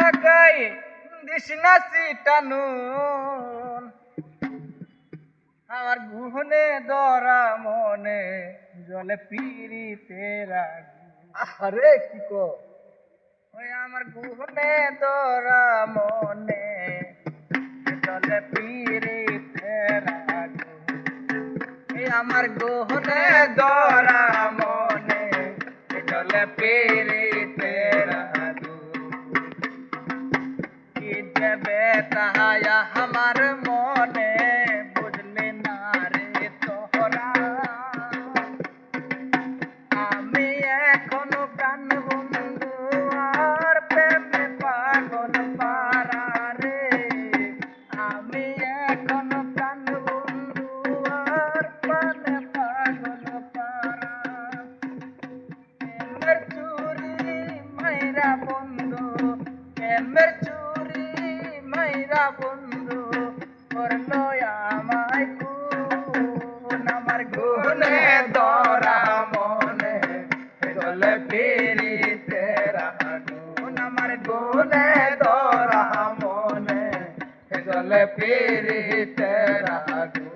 লাগাই দিস না সিটানুন আমার গুহনে ধরা মনে জলে পিরিতের আগুন। আরে কি কো ওই আমার গুহনে ধরা মনে জলে পিরিতের আগুন। এই আমার গুহনে ধরা মনে জলে পিরিতের আগুন। কি দেবে তাহায়া আমার মনে বুঝলি না রে তোরা আমি এখনো প্রাণ বন্ধু আর প্রেমে পাগল পারা রে আমি এখনো প্রাণ বন্ধু আর প্রেমে পাগল পারা প্রেমের চুরি মাইরা বন্ধু প্রেমের চুরি মাইরা বন্ধু করলো আমায় খুন আমার গুনে ধরা মনে জলে পিরিতের আগুন আমার গুনে ধরা মনে জলে পিরিতের আগুন